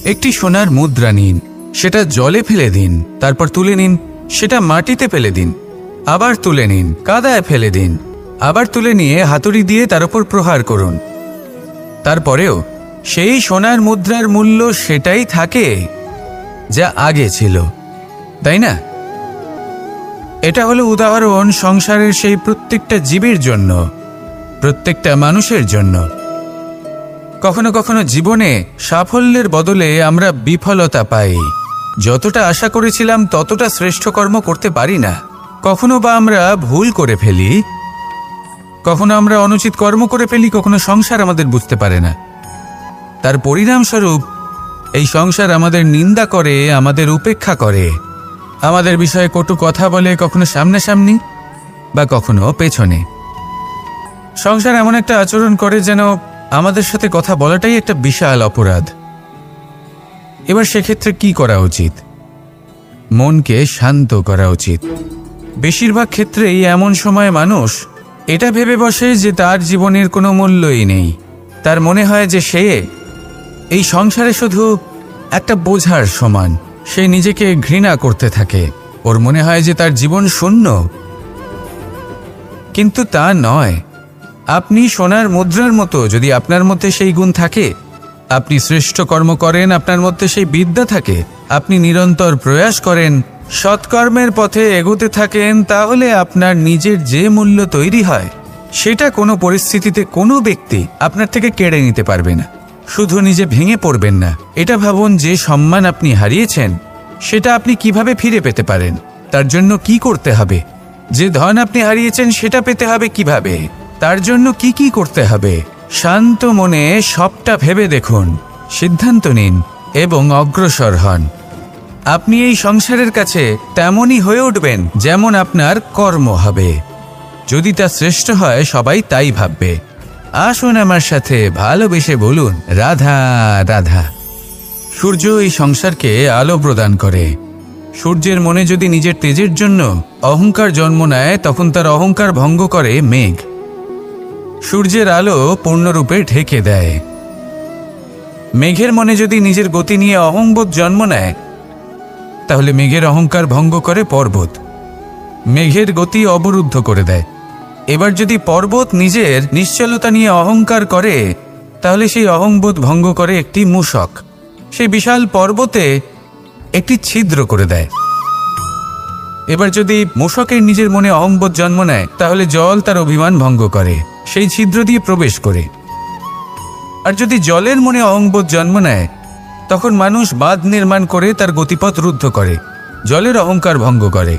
একটি সোনার মুদ্রা নিন, সেটা জলে ফেলে দিন, তারপর তুলে নিন, সেটা মাটিতে ফেলে দিন, আবার তুলে নিন, কাদায় ফেলে দিন, আবার তুলে নিয়ে হাতুড়ি দিয়ে তার উপর প্রহার করুন। তারপরেও সেই সোনার মুদ্রার মূল্য সেটাই থাকে যা আগে ছিল, তাই না? এটা হলো উদাহরণ সংসারের সেই প্রত্যেকটা জীবের জন্য, প্রত্যেকটা মানুষের জন্য। কখনো কখনো জীবনে সাফল্যের বদলে আমরা বিফলতা পাই। যতটা আশা করেছিলাম ততটা শ্রেষ্ঠ কর্ম করতে পারি না। কখনো বা আমরা ভুল করে ফেলি, কখনো আমরা অনুচিত কর্ম করে ফেলি, কখনো সংসার আমাদের বুঝতে পারে না। তার পরিণামস্বরূপ এই সংসার আমাদের নিন্দা করে, আমাদের উপেক্ষা করে, আমাদের বিষয়ে কটু কথা বলে, কখনো সামনাসামনি বা কখনো পেছনে। সংসার এমন একটা আচরণ করে যেন আমাদের সাথে কথা বলাটাই একটা বিশাল অপরাধ। এবার সেক্ষেত্রে কি করা উচিত? মনকে শান্ত করা উচিত। বেশিরভাগ ক্ষেত্রেই এমন সময় মানুষ এটা ভেবে বসে যে তার জীবনের কোনো মূল্যই নেই। তার মনে হয় যে সে এই সংসারে শুধু একটা বোঝার সমান। সে নিজেকে ঘৃণা করতে থাকে। ওর মনে হয় যে তার জীবন শূন্য। কিন্তু তা নয়। আপনি সোনার মুদ্রার মতো। যদি আপনার মধ্যে সেই গুণ থাকে, আপনি শ্রেষ্ঠ কর্ম করেন, আপনার মধ্যে সেই বিদ্যা থাকে, আপনি নিরন্তর প্রয়াস করেন, সৎকর্মের পথে এগোতে থাকেন, তাহলে আপনার নিজের যে মূল্য তৈরি হয় সেটা কোনো পরিস্থিতিতে কোনো ব্যক্তি আপনার থেকে কেড়ে নিতে পারবে না। শুধু নিজে ভেঙে পড়বেন না। এটা ভাবুন, যে সম্মান আপনি হারিয়েছেন সেটা আপনি কিভাবে ফিরে পেতে পারেন, তার জন্য কি করতে হবে। যে ধন আপনি হারিয়েছেন সেটা পেতে হবে কিভাবে, তার জন্য কি কি করতে হবে। শান্ত মনে সবটা ভেবে দেখুন, সিদ্ধান্ত নিন এবং অগ্রসর হন। আপনি এই সংসারের কাছে তেমনই হয়ে উঠবেন যেমন আপনার কর্ম হবে। যদি তা শ্রেষ্ঠ হয়, সবাই তাই ভাববে। আসুন আমার সাথে ভালোবেসে বলুন, রাধা রাধা। সূর্য এই সংসারকে আলো প্রদান করে। সূর্যের মনে যদি নিজের তেজের জন্য অহংকার জন্ম নেয়, তখন তার অহংকার ভঙ্গ করে মেঘ। সূর্যের আলো পূর্ণরূপে ঢেকে দেয়। মেঘের মনে যদি নিজের গতি নিয়ে অহংবোধ জন্ম নেয়, তাহলে মেঘের অহংকার ভঙ্গ করে পর্বত। মেঘের গতি অবরুদ্ধ করে দেয়। এবার যদি পর্বত নিজের নিশ্চলতা নিয়ে অহংকার করে, তাহলে সেই অহংবোধ ভঙ্গ করে একটি মূষক। সেই বিশাল পর্বতে একটি ছিদ্র করে দেয়। এবার যদি মূষকের নিজের মনে অহংবোধ জন্ম নেয়, তাহলে জল তার অভিমান ভঙ্গ করে, সেই ছিদ্র দিয়ে প্রবেশ করে। আর যদি জলের মনে অহংবোধ জন্ম নেয়, তখন মানুষ বাঁধ নির্মাণ করে তার গতিপথ রুদ্ধ করে, জলের অহংকার ভঙ্গ করে।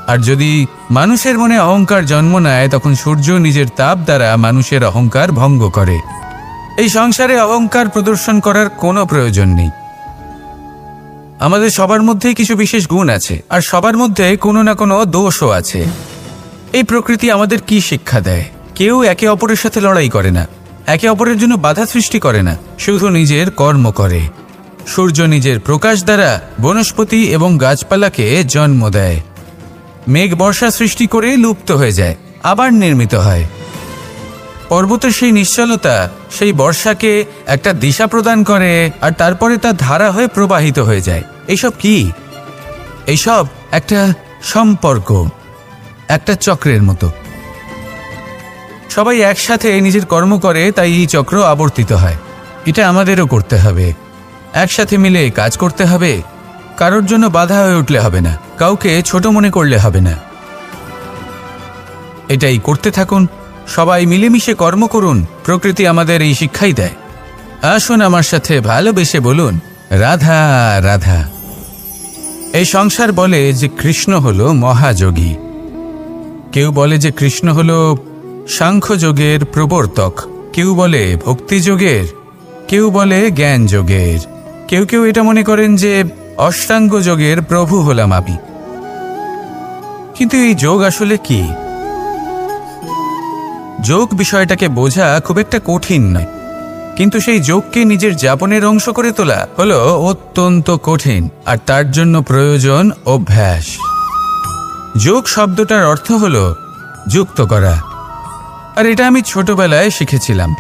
আর যদি মানুষের মনে অহংকার জন্ম নেয়, তখন সূর্য নিজের তাপ দ্বারা মানুষের অহংকার ভঙ্গ করে। এই সংসারে অহংকার প্রদর্শন করার কোনো প্রয়োজন নেই। আমাদের সবার মধ্যেই কিছু বিশেষ গুণ আছে, আর সবার মধ্যে কোনো না কোনো দোষও আছে। এই প্রকৃতি আমাদের কি শিক্ষা দেয়? কেউ একে অপরের সাথে লড়াই করে না, একে অপরের জন্য বাধা সৃষ্টি করে না, শুধু নিজের কর্ম করে। সূর্য নিজের প্রকাশ দ্বারা বনস্পতি এবং গাছপালাকে জন্ম দেয়। মেঘ বর্ষা সৃষ্টি করে লুপ্ত হয়ে যায়, আবার নির্মিত হয়। পর্বতের সেই নিশ্চলতা সেই বর্ষাকে একটা দিশা প্রদান করে, আর তারপরে তা ধারা হয়ে প্রবাহিত হয়ে যায়। এইসব কি? এইসব একটা সম্পর্ক, একটা চক্রের মতো। সবাই একসাথে নিজের কর্ম করে, তাই এই চক্র আবর্তিত হয়। এটা আমাদেরও করতে হবে। একসাথে মিলে কাজ করতে হবে। কারোর জন্য বাধা হয়ে উঠলে হবে না, কাউকে ছোট মনে করলে হবে না। এটাই করতে থাকুন। সবাই মিলেমিশে কর্ম করুন। প্রকৃতি আমাদের এই শিক্ষাই দেয়। আসুন আমার সাথে ভালোবেসে বলুন, রাধা রাধা। এই সংসার বলে যে কৃষ্ণ হলো মহাযোগী। কেউ বলে যে কৃষ্ণ হলো সাংখ্যযোগের প্রবর্তক, কেউ বলে ভক্তিযোগের, কেউ বলে জ্ঞান যোগের, কেউ কেউ এটা মনে করেন যে অষ্টাঙ্গ যোগের প্রভু হলাম আমি। কিন্তু এই যোগ আসলে কি? যোগ বিষয়টাকে বোঝা খুব একটা কঠিন নয়, কিন্তু সেই যোগকে নিজের যাপনের অংশ করে তোলা হলো অত্যন্ত কঠিন, আর তার জন্য প্রয়োজন অভ্যাস। যোগ শব্দটার অর্থ হলো যুক্ত করা, আর এটা আমি ছোটবেলায় শিখেছিলাম।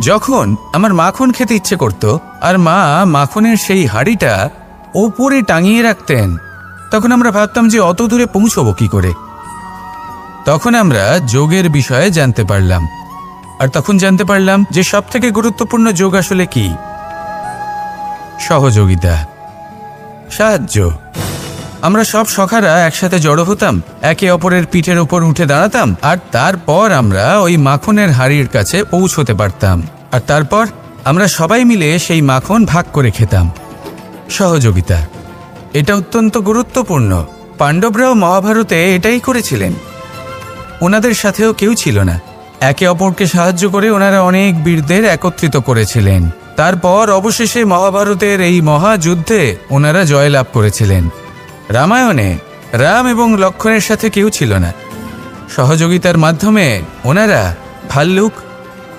যখন আমার মাখন খেতে ইচ্ছে করত, আর মা মাখনের সেই হাঁড়িটা ওপরে টাঙিয়ে রাখতেন। তখন আমরা ভাবতাম যে অত দূরে পৌঁছবো কি করে। তখন আমরা যোগের বিষয়ে জানতে পারলাম, আর তখন জানতে পারলাম যে সবথেকে গুরুত্বপূর্ণ যোগ আসলে কি? সহযোগিতা, সাহায্য। আমরা সব সখারা একসাথে জড়ো হতাম, একে অপরের পিঠের ওপর উঠে দাঁড়াতাম, আর তারপর আমরা ওই মাখনের হাঁড়ির কাছে পৌঁছতে পারতাম, আর তারপর আমরা সবাই মিলে সেই মাখন ভাগ করে খেতাম। সহযোগিতা, এটা অত্যন্ত গুরুত্বপূর্ণ। পাণ্ডবরাও মহাভারতে এটাই করেছিলেন। ওনাদের সাথেও কেউ ছিল না। একে অপরকে সাহায্য করে ওনারা অনেক বীরদের একত্রিত করেছিলেন। তারপর অবশেষে মহাভারতের এই মহাযুদ্ধে ওনারা জয়লাভ করেছিলেন। রামায়ণে রাম এবং লক্ষ্মণের সাথে কেউ ছিল না। সহযোগিতার মাধ্যমে ওনারা ভাল্লুক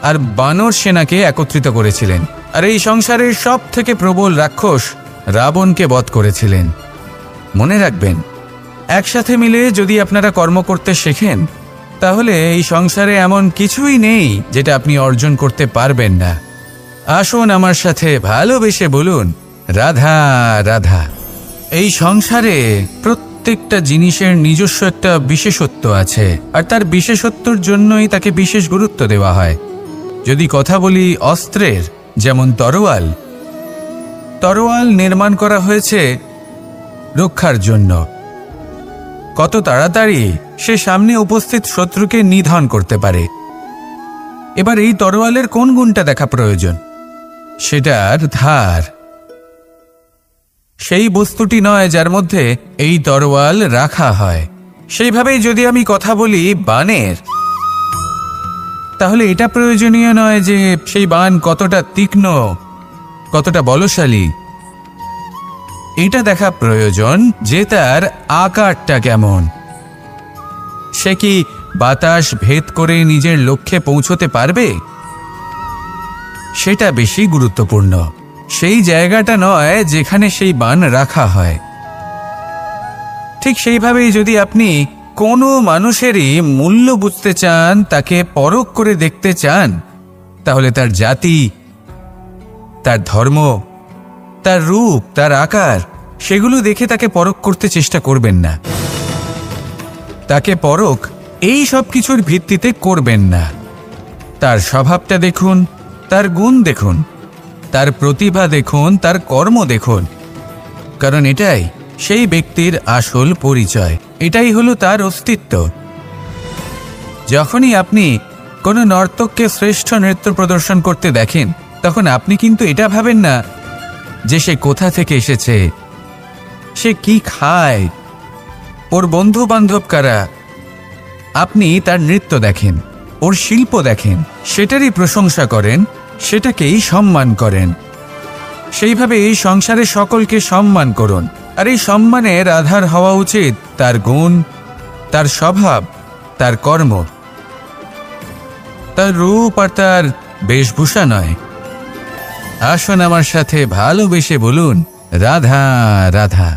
আর বানর সেনাকে একত্রিত করেছিলেন, আর এই সংসারের সব থেকে প্রবল রাক্ষস রাবণকে বধ করেছিলেন। মনে রাখবেন, একসাথে মিলে যদি আপনারা কর্ম করতে শেখেন, তাহলে এই সংসারে এমন কিছুই নেই যেটা আপনি অর্জন করতে পারবেন না। আসুন আমার সাথে ভালোবেসে বলুন, রাধা রাধা। এই সংসারে প্রত্যেকটা জিনিসের নিজস্ব একটা বিশেষত্ব আছে, আর তার বিশেষত্বর জন্যই তাকে বিশেষ গুরুত্ব দেওয়া হয়। যদি কথা বলি অস্ত্রের, যেমন তরোয়াল। তরোয়াল নির্মাণ করা হয়েছে রক্ষার জন্য। কত তাড়াতাড়ি সে সামনে উপস্থিত শত্রুকে নিধন করতে পারে। এবার এই তরোয়ালের কোন গুণটা দেখা প্রয়োজন? সেটার ধার। সেই বস্তুটি নয় যার মধ্যে এই তরোয়াল রাখা হয়। সেইভাবেই যদি আমি কথা বলি বানের, তাহলে এটা প্রয়োজনীয় নয় যে সেই বান কতটা তীক্ষ্ণ, কতটা বলশালী। এটা দেখা প্রয়োজন যে তার আকারটা কেমন। সে কি বাতাস ভেদ করে নিজের লক্ষ্যে পৌঁছতে পারবে? সেটা বেশি গুরুত্বপূর্ণ। সেই জায়গাটা নয় যেখানে সেই বান রাখা হয়। ঠিক সেইভাবেই যদি আপনি কোনো মানুষেরই মূল্য বুঝতে চান, তাকে পরখ করে দেখতে চান, তাহলে তার জাতি, তার ধর্ম, তার রূপ, তার আকার, সেগুলো দেখে তাকে পরখ করতে চেষ্টা করবেন না। তাকে পরখ এই সব কিছুর ভিত্তিতে করবেন না। তার স্বভাবটা দেখুন, তার গুণ দেখুন, তার প্রতিভা দেখুন, তার কর্ম দেখুন, কারণ এটাই সেই ব্যক্তির আসল পরিচয়। এটাই হলো তার অস্তিত্ব। যখনই আপনি কোনো নর্তককে শ্রেষ্ঠ নৃত্য প্রদর্শন করতে দেখেন, তখন আপনি কিন্তু এটা ভাবেন না যে সে কোথা থেকে এসেছে, সে কি খায়, ওর বন্ধু বান্ধব কারা। আপনি তার নৃত্য দেখেন, ওর শিল্প দেখেন, সেটারই প্রশংসা করেন, সেটাকেই সম্মান করেন। সেইভাবে এই সংসারে সকলকে সম্মান করুন, আর এই সম্মানের আধার হওয়া উচিত তার গুণ, তার স্বভাব, তার কর্ম, তার রূপ আর তার বেশভূষা নয়। আসুন আমার সাথে ভালোবেসে বলুন, রাধা রাধা।